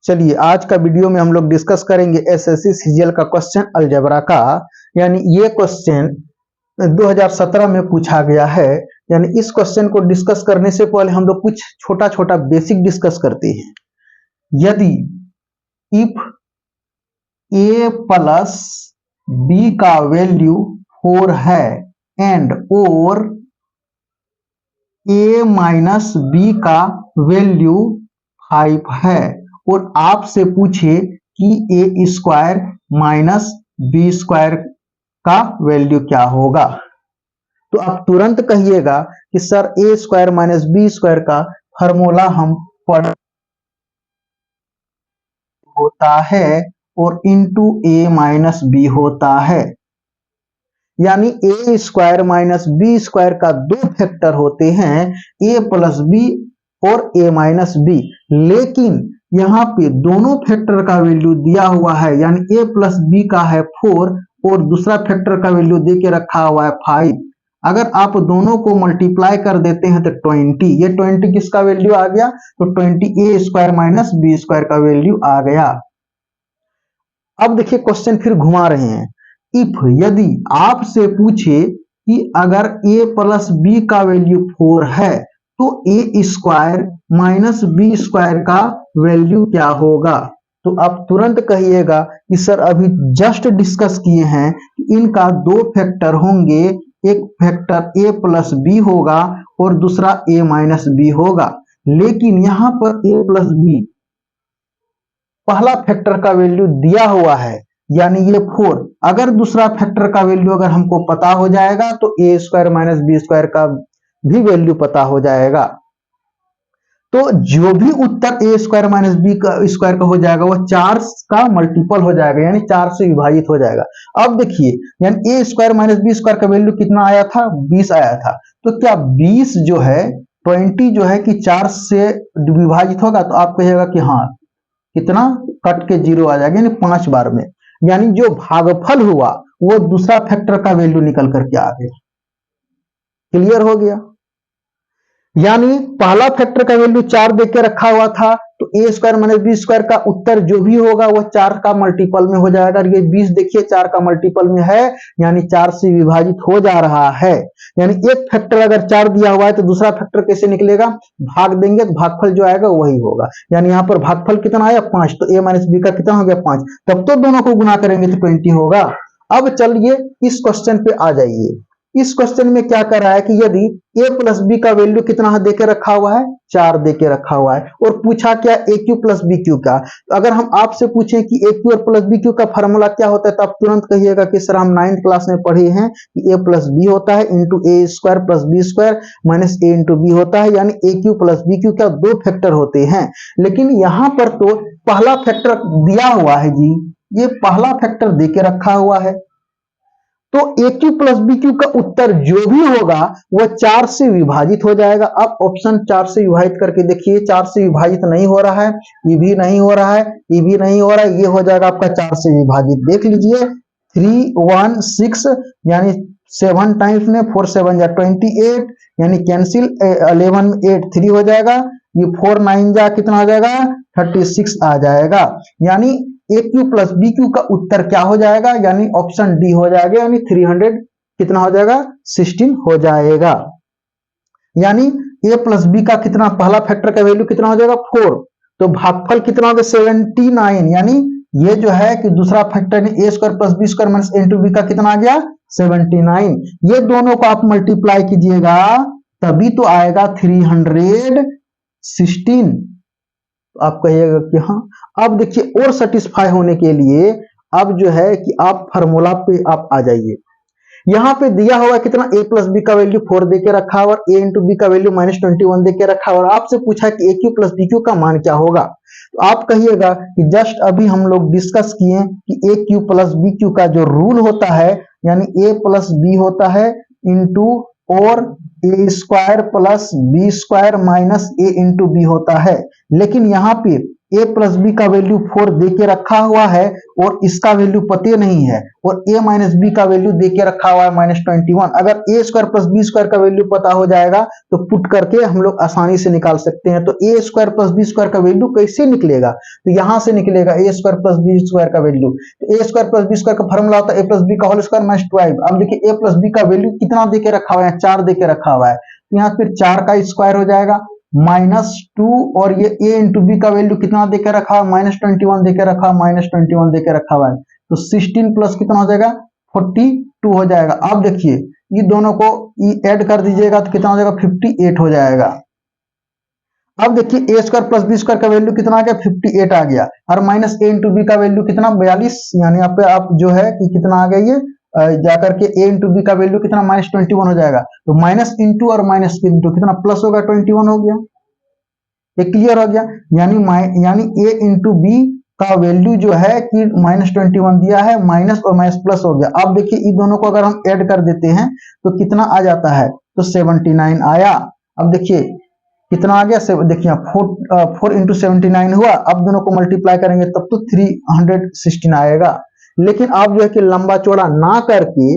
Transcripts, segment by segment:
चलिए आज का वीडियो में हम लोग डिस्कस करेंगे एसएससी सीजीएल का क्वेश्चन अलजेब्रा का। यानी ये क्वेश्चन 2017 में पूछा गया है। यानी इस क्वेश्चन को डिस्कस करने से पहले हम लोग कुछ छोटा छोटा बेसिक डिस्कस करते हैं। यदि इफ a प्लस b का वैल्यू 4 है एंड और a माइनस b का वैल्यू 5 है और आपसे पूछे कि ए स्क्वायर माइनस बी स्क्वायर का वैल्यू क्या होगा, तो आप तुरंत कहिएगा कि सर ए स्क्वायर माइनस बी स्क्वायर का फॉर्मूला हम पढ़ होता है और इंटू ए माइनस बी होता है। यानी ए स्क्वायर माइनस बी स्क्वायर का दो फैक्टर होते हैं, ए प्लस बी और ए माइनस बी। लेकिन यहाँ पे दोनों फैक्टर का वैल्यू दिया हुआ है, यानी ए प्लस बी का है 4 और दूसरा फैक्टर का वैल्यू दे के रखा हुआ है 5। अगर आप दोनों को मल्टीप्लाई कर देते हैं तो 20, ये 20 किसका वैल्यू आ गया, तो 20 ए स्क्वायर माइनस बी स्क्वायर का वैल्यू आ गया। अब देखिए क्वेश्चन फिर घुमा रहे हैं। इफ यदि आपसे पूछे कि अगर a प्लस बी का वैल्यू 4 है तो ए स्क्वायर माइनस बी स्क्वायर का वैल्यू क्या होगा, तो आप तुरंत कहिएगा कि सर अभी जस्ट डिस्कस किए हैं कि इनका दो फैक्टर होंगे, एक फैक्टर a प्लस बी होगा और दूसरा a माइनस बी होगा। लेकिन यहाँ पर a प्लस बी पहला फैक्टर का वैल्यू दिया हुआ है, यानी ये 4। अगर दूसरा फैक्टर का वैल्यू अगर हमको पता हो जाएगा तो ए स्क्वायर माइनस बी स्क्वायर का भी वैल्यू पता हो जाएगा। तो जो भी उत्तर ए स्क्वायर माइनस बी स्क्वायर का हो जाएगा वह 4 का मल्टीपल हो जाएगा, यानी 4 से विभाजित हो जाएगा। अब देखिए यानी ए स्क्वायर माइनस बी स्क्वायर का वैल्यू कितना आया था, 20 आया था। तो क्या 20 जो है 20 जो है कि 4 से विभाजित होगा, तो आप कहिएगा कि हाँ कितना कट के 0 आ जाएगा, यानी 5 बार में। यानी जो भागफल हुआ वो दूसरा फैक्टर का वैल्यू निकल करके आ गया। क्लियर हो गया। यानी पहला फैक्टर का वैल्यू 4 दे के रखा हुआ था, तो ए स्क्वायर माइनस बी स्क्वायर का उत्तर जो भी होगा वह 4 का मल्टीपल में हो जाएगा। ये 20 देखिए 4 का मल्टीपल में है, यानी 4 से विभाजित हो जा रहा है। यानी एक फैक्टर अगर 4 दिया हुआ है तो दूसरा फैक्टर कैसे निकलेगा, भाग देंगे तो भागफल जो आएगा वही होगा। यानी यहाँ पर भागफल कितना आया 5, तो ए माइनस बी का कितना हो गया 5, तब तो दोनों को गुना करेंगे तो 20 होगा। अब चलिए इस क्वेश्चन पे आ जाइए। इस क्वेश्चन में क्या कर रहा है कि यदि a प्लस बी का वैल्यू कितना देके रखा हुआ है, 4 देके रखा हुआ है और पूछा क्या ए क्यू प्लस बी क्यू का। तो अगर हम आपसे पूछें कि ए क्यू और प्लस बी क्यू का फॉर्मूला क्या होता है, तो आप तुरंत कहिएगा कि सर हम 9th क्लास में पढ़े हैं कि ए प्लस बी होता है into A square plus B square minus A into B होता है। यानी A cube plus B cube का दो फैक्टर होते हैं। लेकिन यहाँ पर तो पहला फैक्टर दिया हुआ है जी, ये पहला फैक्टर देके रखा हुआ है, तो ए क्यू प्लस बी क्यू का उत्तर जो भी होगा वह 4 से विभाजित हो जाएगा। अब ऑप्शन 4 से विभाजित करके देखिए, 4 से विभाजित नहीं हो रहा है, ये भी नहीं हो रहा है, ये भी नहीं हो रहा है, ये हो जाएगा आपका 4 से विभाजित। देख लीजिए 3 1 6 यानी 7 टाइम्स में 4 7 जा 28, यानी कैंसिल 11 में 8 3 हो जाएगा, ये 4 9 जा कितना हो जाएगा 36 आ जाएगा। यानी A cube plus B cube का उत्तर क्या हो जाएगा, यानी ऑप्शन डी हो जाएगा, यानी 300 कितना हो जाएगा 16 हो जाएगा। यानी ए प्लस बी का कितना पहला फैक्टर का वैल्यू कितना हो जाएगा 4, तो भागफल कितना हो गया 79। यानी ये जो है कि दूसरा factor A square plus B square minus A into B का कितना आ गया 79। ये दोनों को आप मल्टीप्लाई कीजिएगा तभी तो आएगा 316। आप कहिएगा कि हाँ। अब देखिए और सेटिस्फाई होने के लिए अब जो है कि आप फार्मूला पे आप आ जाइए। यहाँ पे दिया हुआ कितना a प्लस बी का वैल्यू 4 देके रखा हुआ और a इंटू बी का वैल्यू -21 देके रखा हुआ और आपसे पूछा कि a cube plus B cube का मान क्या होगा, तो आप कहिएगा कि जस्ट अभी हम लोग डिस्कस किए कि a cube plus B cube का जो रूल होता है, यानी a प्लस बी होता है इंटू और A square plus B square minus A into B होता है। लेकिन यहाँ पे a प्लस बी का वैल्यू 4 दे के रखा हुआ है और इसका वैल्यू पते नहीं है, और a माइनस बी का वैल्यू दे के रखा हुआ है -21। अगर a square plus B square का वैल्यू पता हो जाएगा तो पुट करके हम लोग आसानी से निकाल सकते हैं। तो a square plus B square का वैल्यू कैसे निकलेगा, तो यहां से निकलेगा a square plus B square का वैल्यू। तो a square plus B square का फॉर्मूला होता है a प्लस बी का होल स्क्वायर माइनस 12। अब देखिए a प्लस बी का वैल्यू कितना दे के रखा हुआ है, 4 दे के रखा हुआ है, तो यहाँ फिर 4 का स्क्वायर हो जाएगा -2, और ये a इंटू बी का वैल्यू कितना देकर रखा है, -21 देकर रखा है, -21 देकर रखा हुआ है, तो 16 प्लस कितना हो जाएगा 42 हो जाएगा। अब देखिए ये दोनों को ऐड कर दीजिएगा तो कितना हो जाएगा 58 हो जाएगा। अब देखिए a square plus B square का वैल्यू कितना आ गया 58 आ गया, और माइनस a इंटू बी का वैल्यू कितना 42, यानी यहाँ पे आप जो है कि कितना आ गया ये जाकर के a इंटू बी का वैल्यू कितना -21 हो जाएगा। तो माइनस इंटू और माइनस इंटू कितना प्लस होगा 21 हो गया, ये क्लियर हो गया। यानी a इंटू बी का वैल्यू जो है कि -21 दिया है, माइनस और माइनस प्लस हो गया। अब देखिए इन दोनों को अगर हम ऐड कर देते हैं तो कितना आ जाता है, तो 79 आया। अब देखिए कितना आ गया, देखिए 4 इंटू 79 हुआ। अब दोनों को मल्टीप्लाई करेंगे तब तो 316 आएगा। लेकिन आप जो है कि लंबा चौड़ा ना करके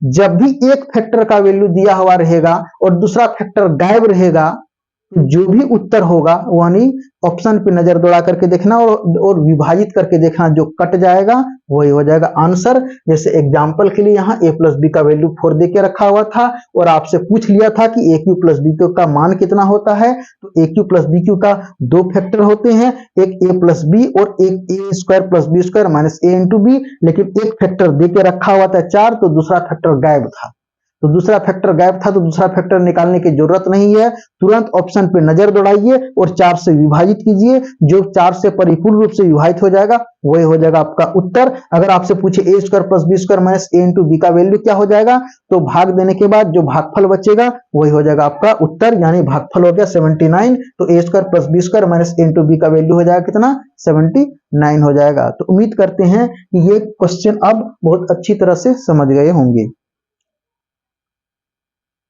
जब भी एक फैक्टर का वैल्यू दिया हुआ रहेगा और दूसरा फैक्टर गायब रहेगा, तो जो भी उत्तर होगा यानी ऑप्शन पे नजर दौड़ा करके देखना और विभाजित करके देखना, जो कट जाएगा वही हो जाएगा आंसर। जैसे एग्जांपल के लिए यहाँ a प्लस बी का वैल्यू 4 दे के रखा हुआ था और आपसे पूछ लिया था कि a cube plus B cube का मान कितना होता है, तो a cube plus B cube का दो फैक्टर होते हैं, एक a प्लस बी और एक a square plus B square minus a into B. लेकिन एक फैक्टर दे के रखा हुआ था 4, तो दूसरा फैक्टर गायब था, तो दूसरा फैक्टर गायब था तो दूसरा फैक्टर निकालने की जरूरत नहीं है, तुरंत ऑप्शन पे नजर दौड़ाइए और 4 से विभाजित कीजिए। जो 4 से परिपूर्ण रूप से विभाजित हो जाएगा वही हो जाएगा आपका उत्तर। अगर आपसे पूछे a square plus B square minus a into B का वैल्यू क्या हो जाएगा, तो भाग देने के बाद जो भागफल बचेगा वही हो जाएगा आपका उत्तर, यानी भागफल हो गया 79। तो a square plus B square minus a into B का वैल्यू हो जाएगा कितना 79 हो जाएगा। तो उम्मीद करते हैं कि ये क्वेश्चन अब बहुत अच्छी तरह से समझ गए होंगे।